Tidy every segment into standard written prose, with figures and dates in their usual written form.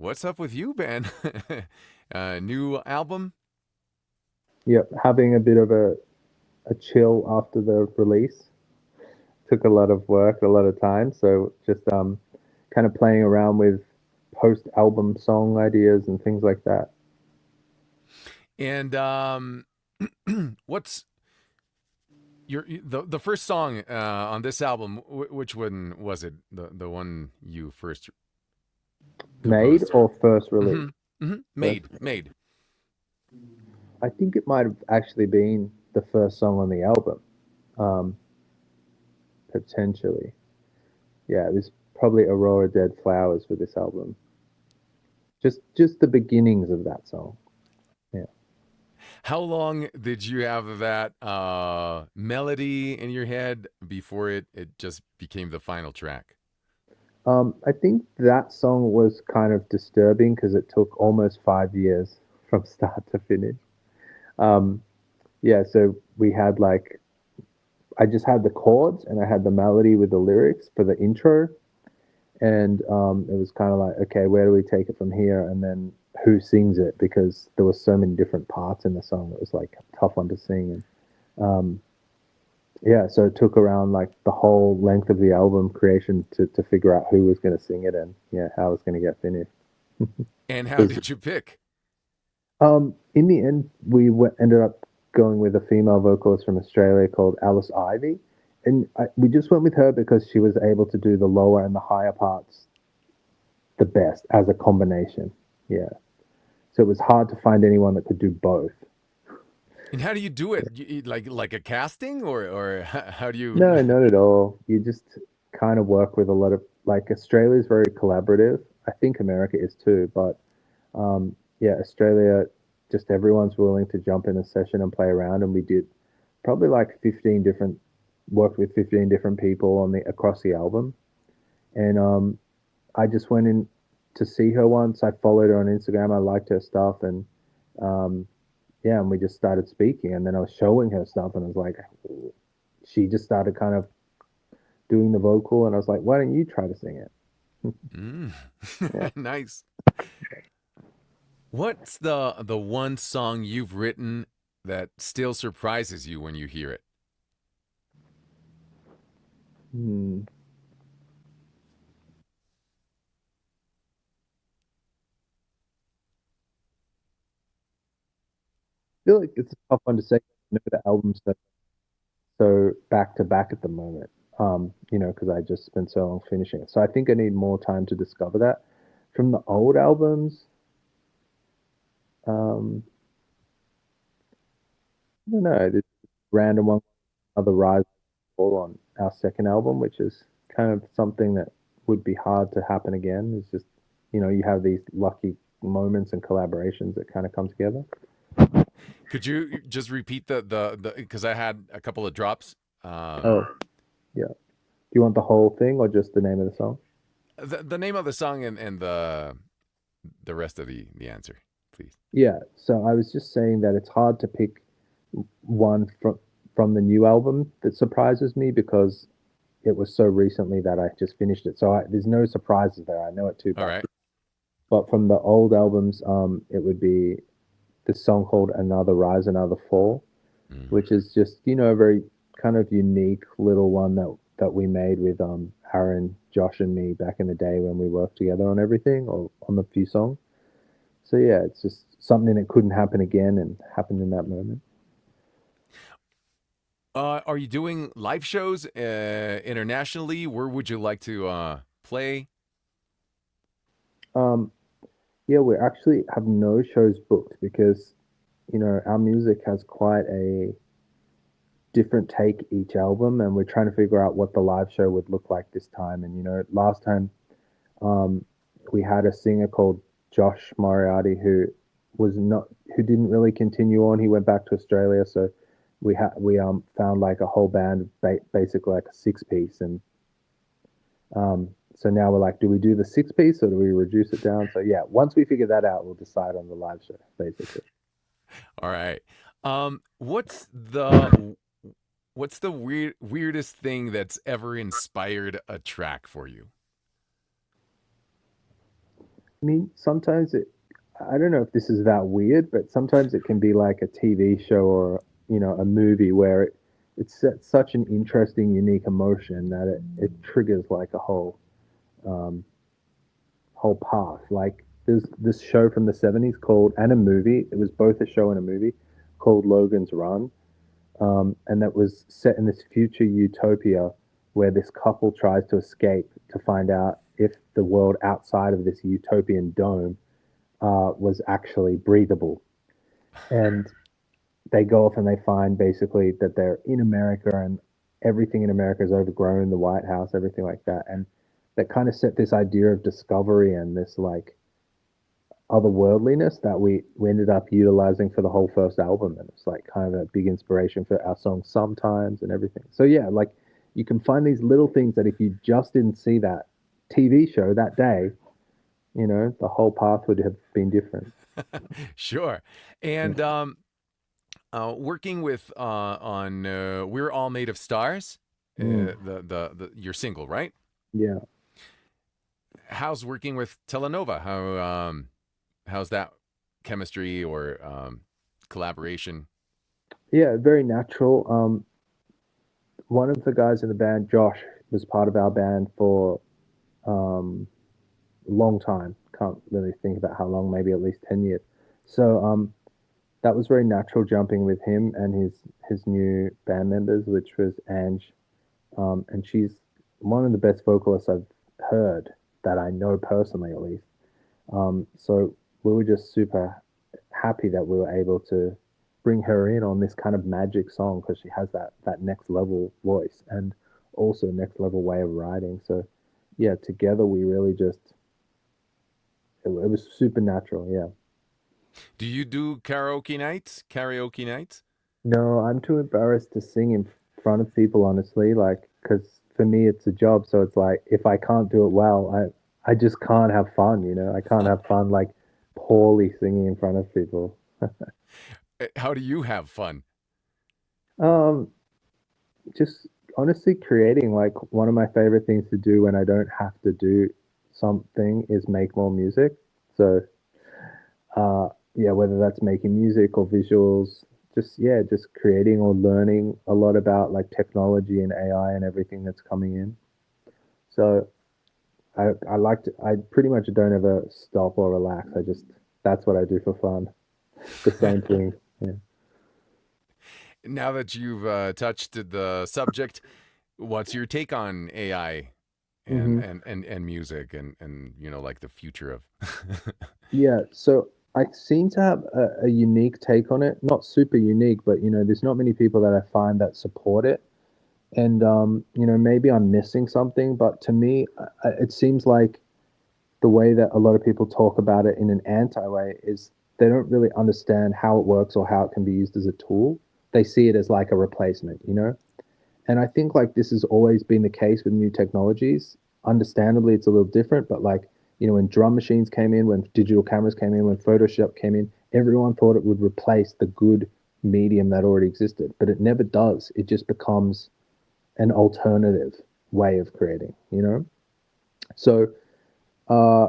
what's up with you, Ben? New album? Yep, having a bit of a chill after the release. Took a lot of work, a lot of time, so just kind of playing around with post album song ideas and things like that. And what's the first song on this album? Which one was it? The one you first Made composed? or first release? Mm-hmm. Mm-hmm. First, Made. I think it might have actually been the first song on the album, um, potentially. Yeah, it was probably Aurora Dead Flowers for this album. Just the beginnings of that song. Yeah. How long did you have that melody in your head before it just became the final track? I think that song was kind of disturbing because it took almost 5 years from start to finish. Um, yeah, so we had like I just had the chords and I had the melody with the lyrics for the intro, and it was kind of like, okay, where do we take it from here? And then who sings it? Because there were so many different parts in the song. It was like a tough one to sing, and yeah, so it took around like the whole length of the album creation to figure out who was going to sing it and yeah, how it was going to get finished. And how Because did you pick? in the end, ended up going with a female vocalist from Australia called Alice Ivy, and we just went with her because she was able to do the lower and the higher parts the best as a combination. Yeah, so it was hard to find anyone that could do both. And how do you do it? Like a casting, or how do you? No, not at all. You just kind of work with a lot of like Australia is very collaborative. I think America is too, but yeah, Australia, just everyone's willing to jump in a session and play around, and we did probably like 15 different worked with 15 different people on the across the album, and I just went in to see her once. I followed her on Instagram. I liked her stuff, and um, yeah, and we just started speaking, and then I was showing her stuff, and I was like, she just started kind of doing the vocal, and I was like, why don't you try to sing it? Mm. Yeah. Nice. What's the one song you've written that still surprises you when you hear it? Hmm. I feel like it's a tough one to say. I know the album's so back to back at the moment. Because I just spent so long finishing it. So I think I need more time to discover that. From the old albums, um, I don't know. This random one, other rise fall on our second album, which is kind of something that would be hard to happen again. It's just, you have these lucky moments and collaborations that kind of come together. Could you just repeat the because I had a couple of drops. Oh, yeah. Do you want the whole thing or just the name of the song? The name of the song and the rest of the answer, please. Yeah. So I was just saying that it's hard to pick one from the new album that surprises me because it was so recently that I just finished it. So there's no surprises there. I know it too All by. right. But from the old albums, it would be this song called "Another Rise, Another Fall," Mm. which is just a very kind of unique little one that we made with Aaron, Josh, and me back in the day when we worked together on everything or on the few songs. So yeah, it's just something that couldn't happen again and happened in that moment. Are you doing live shows internationally? Where would you like to play? Um, yeah, we actually have no shows booked because our music has quite a different take each album, and we're trying to figure out what the live show would look like this time. And last time um, we had a singer called Josh Moriarty who didn't really continue on. He went back to Australia, so we found like a whole band, basically like a six piece, and so now we're like, do we do the six piece or do we reduce it down? So yeah, once we figure that out, we'll decide on the live show, basically. All right. What's the weirdest thing that's ever inspired a track for you? I mean, sometimes I don't know if this is that weird, but sometimes it can be like a TV show or, a movie where it sets such an interesting, unique emotion that it triggers like a um, whole path. Like there's this show from the 70s called, and a movie, it was both a show and a movie called Logan's Run. And that was set in this future utopia where this couple tries to escape to find out if the world outside of this utopian dome was actually breathable. And they go off and they find basically that they're in America and everything in America is overgrown, the White House, everything like that. And that kind of set this idea of discovery and this like otherworldliness that we ended up utilizing for the whole first album. And it's like kind of a big inspiration for our song Sometimes and everything. So yeah, like you can find these little things that if you just didn't see that TV show that day, the whole path would have been different. Sure. Yeah. And working with on "We're All Made of Stars," Mm, your single, right? yeah. How's working with Telenova? How's that chemistry or collaboration? Yeah, very natural. One of the guys in the band, Josh, was part of our band for um, a long time. Can't really think about how long, maybe at least 10 years. So that was very natural jumping with him and his new band members, which was Ange. And she's one of the best vocalists I've heard that I know personally, at least. So we were just super happy that we were able to bring her in on this kind of magic song because she has that next level voice and also next level way of writing. So yeah, together we really just it was supernatural. Yeah. Do you do karaoke nights? Karaoke nights? No, I'm too embarrassed to sing in front of people, honestly. Like, because for me it's a job, so it's like if I can't do it well, I just can't have fun. I can't have fun like poorly singing in front of people. How do you have fun? Um, just honestly creating, like, one of my favorite things to do when I don't have to do something is make more music. So yeah, whether that's making music or visuals, just yeah, just creating or learning a lot about like technology and AI and everything that's coming in. So I like to, I pretty much don't ever stop or relax. I just, that's what I do for fun. The same thing. Yeah. Now that you've touched the subject, what's your take on AI and hmm and music and like the future of? Yeah. So I seem to have a unique take on it. Not super unique, but there's not many people that I find that support it. And maybe I'm missing something, but to me, it seems like the way that a lot of people talk about it in an anti way is they don't really understand how it works or how it can be used as a tool. They see it as like a replacement. And I think like this has always been the case with new technologies. Understandably, it's a little different, but like, when drum machines came in, when digital cameras came in, when Photoshop came in, everyone thought it would replace the good medium that already existed, but it never does. It just becomes an alternative way of creating. So, uh,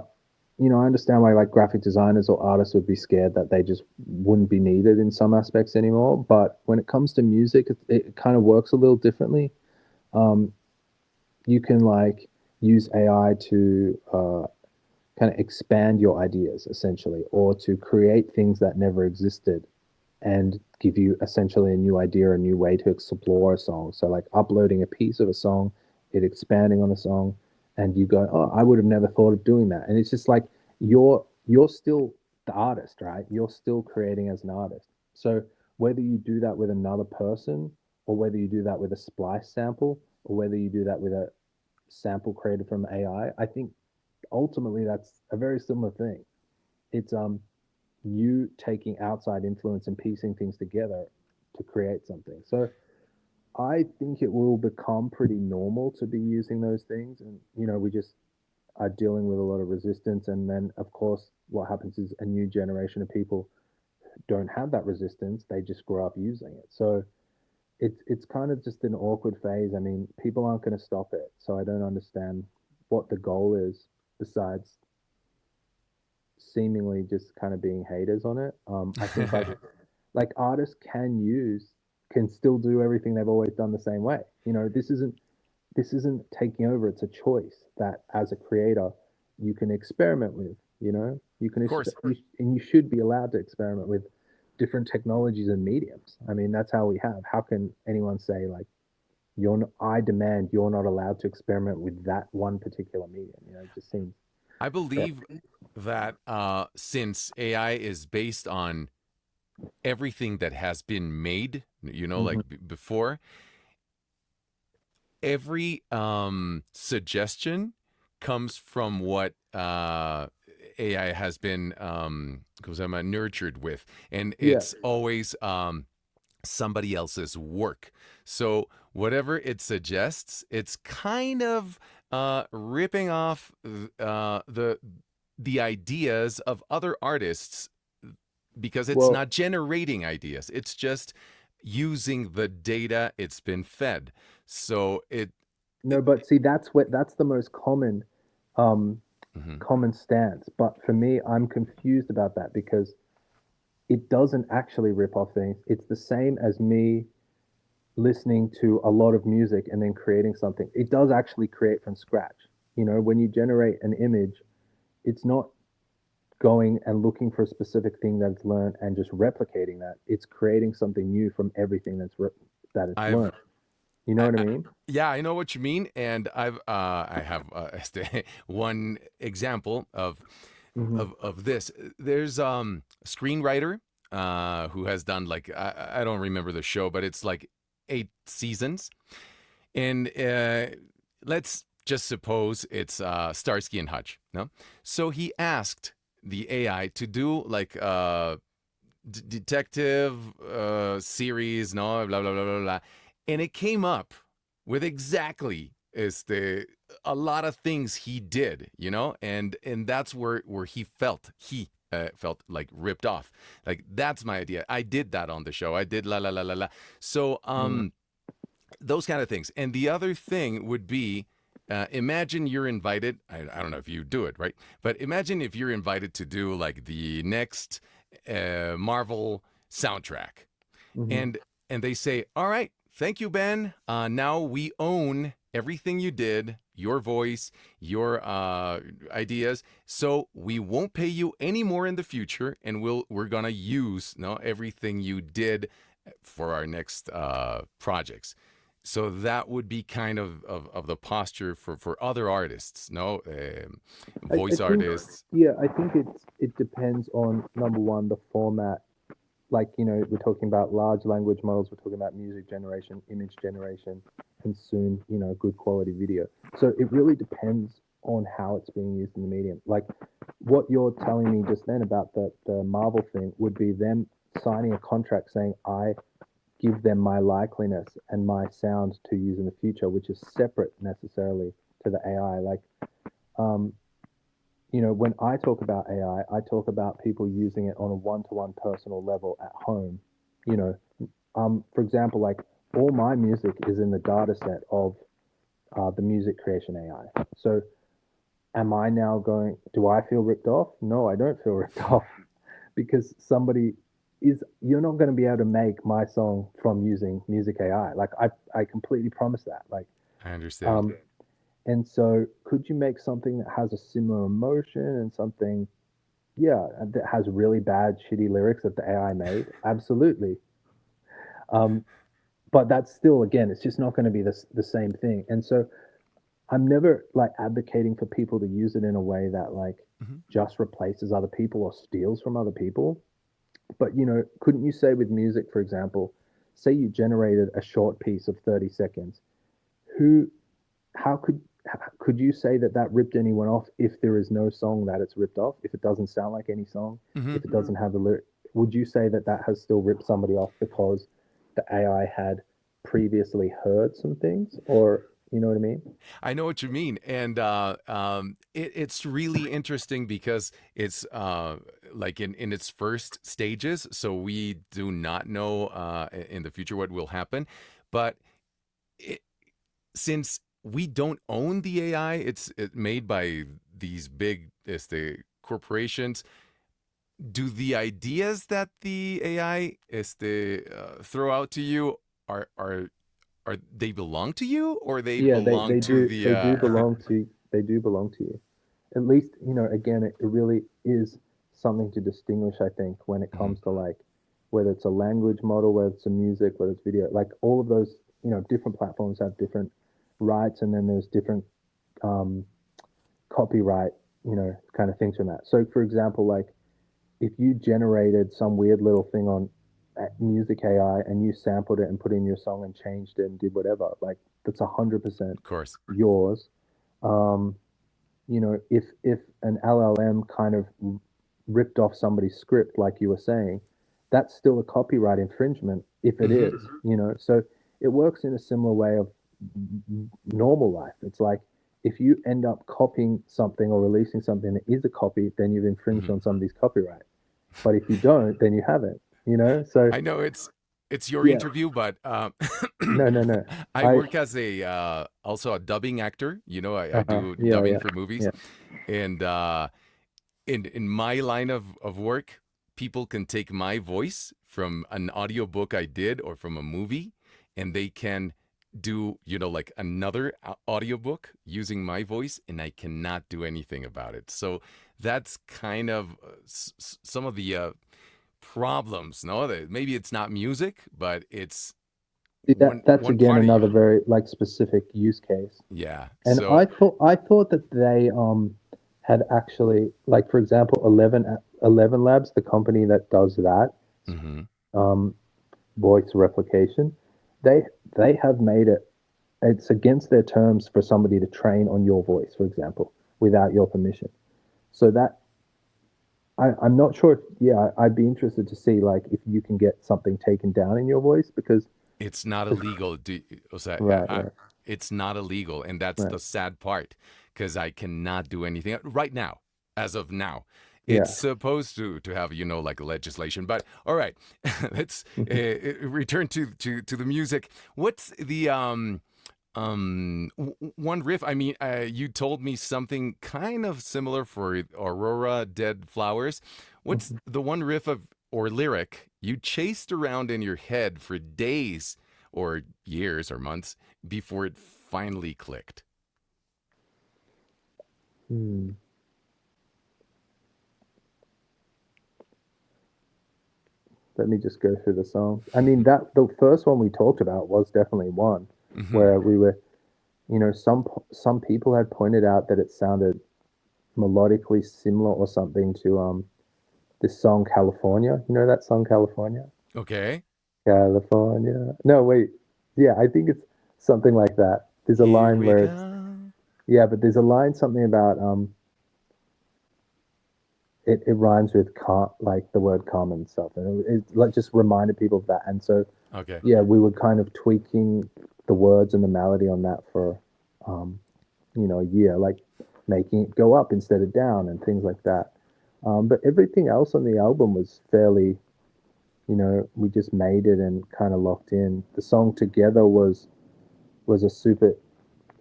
I understand why like graphic designers or artists would be scared that they just wouldn't be needed in some aspects anymore. But when it comes to music, it kind of works a little differently. Um, you can like use AI to kind of expand your ideas essentially, or to create things that never existed and give you essentially a new idea, a new way to explore a song. So like uploading a piece of a song, it expanding on a song, and you go, oh, I would have never thought of doing that. And it's just like you're still the artist, right? You're still creating as an artist. So whether you do that with another person, or whether you do that with a splice sample, or whether you do that with a sample created from AI, I think ultimately that's a very similar thing. It's you taking outside influence and piecing things together to create something. So I think it will become pretty normal to be using those things. And, we just are dealing with a lot of resistance. And then, of course, what happens is a new generation of people don't have that resistance. They just grow up using it. So it's kind of just an awkward phase. I mean, people aren't going to stop it. So I don't understand what the goal is besides seemingly just kind of being haters on it. I think like artists can still do everything they've always done the same way. You know, this isn't taking over. It's a choice that as a creator you can experiment with. You know, Of course. and you should be allowed to experiment with different technologies and mediums. I mean, that's how we have. How can anyone say like you're not, I demand you're not allowed to experiment with that one particular medium? You know, it just seems. I Yeah. believe that since AI is based on everything that has been made, Hmm. like before, every suggestion comes from what AI has been nurtured with, and Yeah. it's always somebody else's work. So whatever it suggests, it's kind of ripping off the ideas of other artists because it's Well, not generating ideas. It's just using the data it's been fed. So no, but see, that's the most um, mhm. common stance. But for me, I'm confused about that because it doesn't actually rip off things. It's the same as me listening to a lot of music and then creating something. It does actually create from scratch. You know, when you generate an image, it's not going and looking for a specific thing that it's learned and just replicating that. It's creating something new from everything that it's I've learned. You know I, what I I, mean? yeah, I know what you mean, and I have one example Hmm. of this. There's a screenwriter who has done like I don't remember the show, but it's like 8 seasons, and let's just suppose it's Starsky and Hutch. No, so he asked the AI to do like detective series, no, blah blah blah blah blah, and it came up with exactly is the a lot of things he did, and that's where he felt like ripped off. Like that's my idea. I did that on the show. I did la la la la la. So Mm. those kind of things. And the other thing would be imagine you're invited. I don't know if you do it, right? But imagine if you're invited to do like the next Marvel soundtrack. Hmm. And they say, all right, thank you, Ben. Now we own everything you did, your voice, your ideas. So we won't pay you any more in the future, and we're gonna use everything you did for our next projects. So that would be kind of the posture for other artists, no, I voice think, artists. yeah, I think it depends on number one, the format. Like, you know, we're talking about large language models, we're talking about music generation, image generation, and soon, you know, good quality video. So it really depends on how it's being used in the medium. Like what you're telling me just then about the Marvel thing would be them signing a contract saying, I give them my likeliness and my sound to use in the future, which is separate necessarily to the AI. Like, um, you know, when I talk about AI, I talk about people using it on a one-to-one personal level at home. You know, for example, like all my music is in the data set of the music creation AI. So, am I now going? Do I feel ripped off? No, I don't feel ripped off because somebody is. You're not going to be able to make my song from using music AI. Like I completely promise that. Like, I understand. um, and so could you make something that has a similar emotion and something, yeah, that has really bad, shitty lyrics that the AI made? Absolutely. Um, but that's still, again, it's just not going to be the same thing. And so I'm never like advocating for people to use it in a way that like Mhm. just replaces other people or steals from other people. But you know, couldn't you say with music, for example, say you generated a short piece of 30 seconds, who, how could you say that that ripped anyone off if there is no song that it's ripped off, if it doesn't sound like any song, Mhm. if it doesn't have a lyric? Would you say that that has still ripped somebody off because the AI had previously heard some things, or you know what I mean? I know what you mean, and it's really interesting because it's like in its first stages, so we do not know in the future what will happen. But it, since we don't own the AI, it's made by these big the corporations, do the ideas that the AI throw out to you are they belong to you, or they Yeah, belong to the they do belong to you. At least, again, it really is something to distinguish, I think, when it Mhm. comes to like whether it's a language model, whether it's a music, whether it's video, like all of those, different platforms have different rights, and then there's different um, copyright, kind of things from that. So, for example, like if you generated some weird little thing on music AI and you sampled it and put in your song and changed it and did whatever, like that's 100% Of course. yours. Um, if an LLM kind of ripped off somebody's script, like you were saying, that's still a copyright infringement if it Hmm. is, So it works in a similar way of normal life. It's like if you end up copying something or releasing something that is a copy, then you've infringed Hmm. on somebody's copyright. But if you don't, then you haven't. So I know it's your yeah, interview, but no. I I work as a also a dubbing actor. I do yeah, dubbing yeah, for movies, yeah. and in my line of work, people can take my voice from an audiobook I did or from a movie, and they can do, like another audiobook using my voice, and I cannot do anything about it. So that's kind of some of the problems, no? That maybe it's not music, but it's See, that's one again part of you. another very like specific use case. Yeah. And So, I thought that they had actually, like, for example, 11 Labs, the company that does that hmm. um, voice replication, they they have made it's against their terms for somebody to train on your voice, for example, without your permission. So that I'm not sure if, yeah, I'd be interested to see like if you can get something taken down in your voice It's not because illegal. O sea, right, right, it's not illegal, and that's right. the sad part, because I cannot do anything right now. As of now, it's Yeah. supposed to have like legislation. But all right, let's return to the music. What's the one riff? I mean, you told me something kind of similar for Aurora Dead Flowers. What's the one riff of or lyric you chased around in your head for days or years or months before it finally clicked? Hmm. Let me just go through the songs. I mean, that the first one we talked about was definitely one Hmm. where we were, some people had pointed out that it sounded melodically similar or something to this song California. You know that song California? Okay. California. No, wait. Yeah, I think it's something like that. There's a Here line we where it's go. yeah, but there's a line something about it rhymes with like the word come and stuff, and it like just reminded people of that. And so Okay. yeah, we were kind of tweaking the words and the melody on that for um, a year, like making it go up instead of down and things like that. But everything else on the album was fairly, we just made it and kind of locked in. The song Together was a super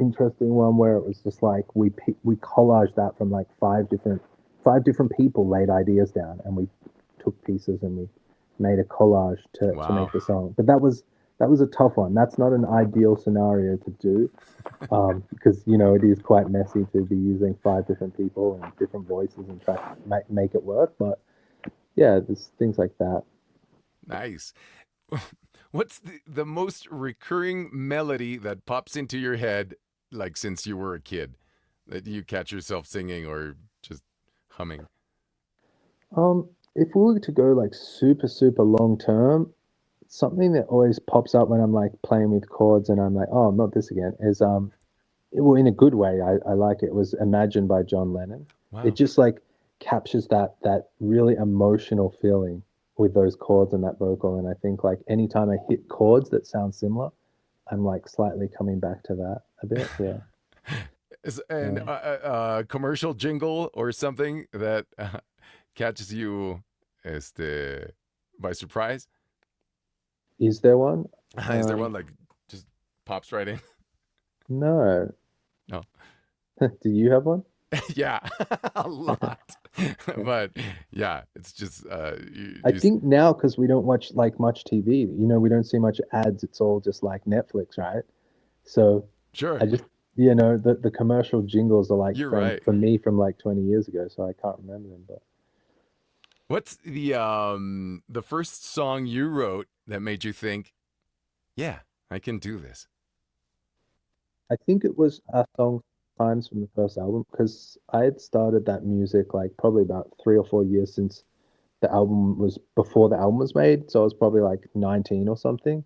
interesting one where it was just like we collaged that from like five different people laid ideas down, and we took pieces and we made a collage to make Wow. the song. But that was a tough one. That's not an ideal scenario to do because it is quite messy to be using five different people and different voices and try to make it work. But yeah, there's things like that. Nice. What's the most recurring melody that pops into your head, like since you were a kid, that you catch yourself singing or just humming? If we were to go like super super long term, something that always pops up when I'm like playing with chords and I'm like, oh, not this again, is well, in a good way. I like it. It was Imagine by John Lennon. It Wow. just like captures that really emotional feeling with those chords and that vocal. And I think like anytime I hit chords that sound similar, I'm like slightly coming back to that a bit. Yeah. Is an Yeah. commercial jingle or something that catches you by surprise? Is there one? Is there Um, one like just pops right in? no. No. Do you have one? Yeah, a lot. But yeah, it's just I think now because we don't watch like much TV, we don't see much ads. It's all just like Netflix, right? So sure, I just, the commercial jingles are like you're from right. for me from like 20 years ago, so I can't remember them. But What's the first song you wrote that made you think, yeah, I can do this? I think it was a song Times from the first album because I had started that music like probably about 3 or 4 years since before the album was made. So I was probably like 19 or something.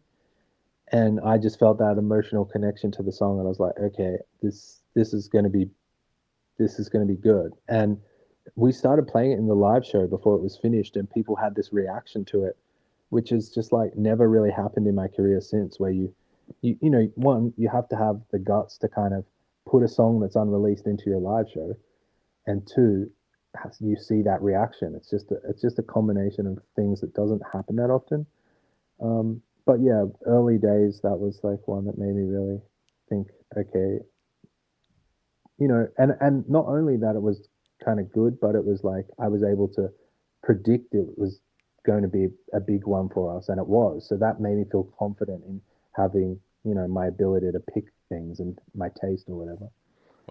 And I just felt that emotional connection to the song, and I was like, okay, this is going to be good. And we started playing it in the live show before it was finished, and people had this reaction to it, which has just like never really happened in my career since. Where one, you have to have the guts to kind of put a song that's unreleased into your live show, and two, you see that reaction. It's just a combination of things that doesn't happen that often. But yeah, early days, that was like one that made me really think, okay, and not only that it was kind of good, but it was like I was able to predict it was going to be a big one for us, and it was. So that made me feel confident in having, my ability to pick things and my taste or whatever.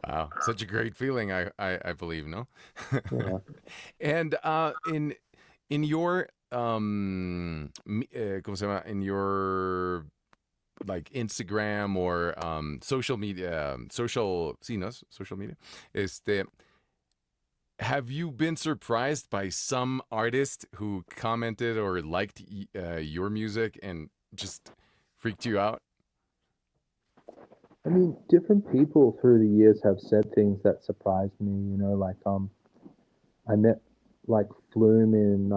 Wow, such a great feeling. I believe, no. Yeah. And in your ¿cómo se llama? In your like Instagram or social media, social, sí, no, social media. Este, have you been surprised by some artist who commented or liked your music and just freaked you out? I mean, different people through the years have said things that surprised me, like I met like Flume in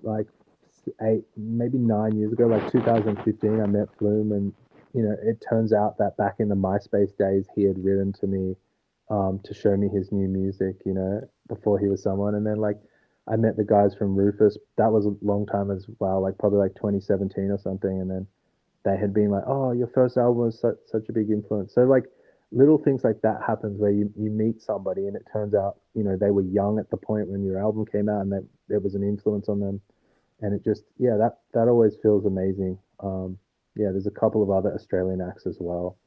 like 8 maybe 9 years ago, like 2015. I met Flume, and it turns out that back in the MySpace days, he had written to me to show me his new music, before he was someone. And then like I met the guys from Rufus. That was a long time as well, like probably like 2017 or something. And then they had been like, "Oh, your first album was such a big influence." So like little things like that happens where you meet somebody and it turns out they were young at the point when your album came out, and that there was an influence on them. And it just, yeah, that always feels amazing. Yeah, there's a couple of other Australian acts as well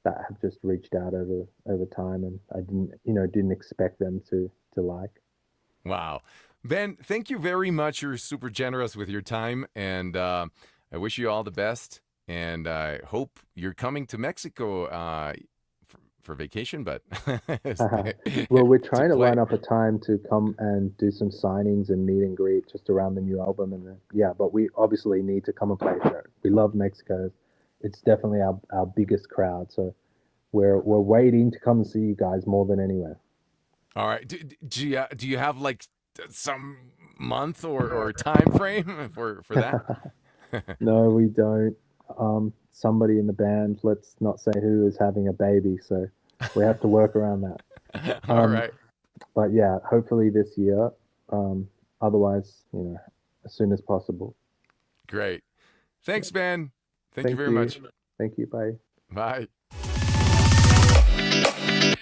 that have just reached out over time, and I didn't expect them to like. Wow. Ben, thank you very much. You're super generous with your time, and I wish you all the best. And I hope you're coming to Mexico for vacation, but Well, we're to trying to line play. up a time to come and do some signings and meet and greet just around the new album, and then, yeah, but we obviously need to come and play a show. We love Mexico. It's definitely our biggest crowd, so we're waiting to come and see you guys more than anywhere. All right. Do you have like some month or time frame for that? No, we don't. Somebody in the band, let's not say who, is having a baby, so we have to work around that. All Um, right. but yeah, hopefully this year. Otherwise, as soon as possible. Great. Thanks, Ben. Thank you Thank very you. much. Thank you. Bye. Bye.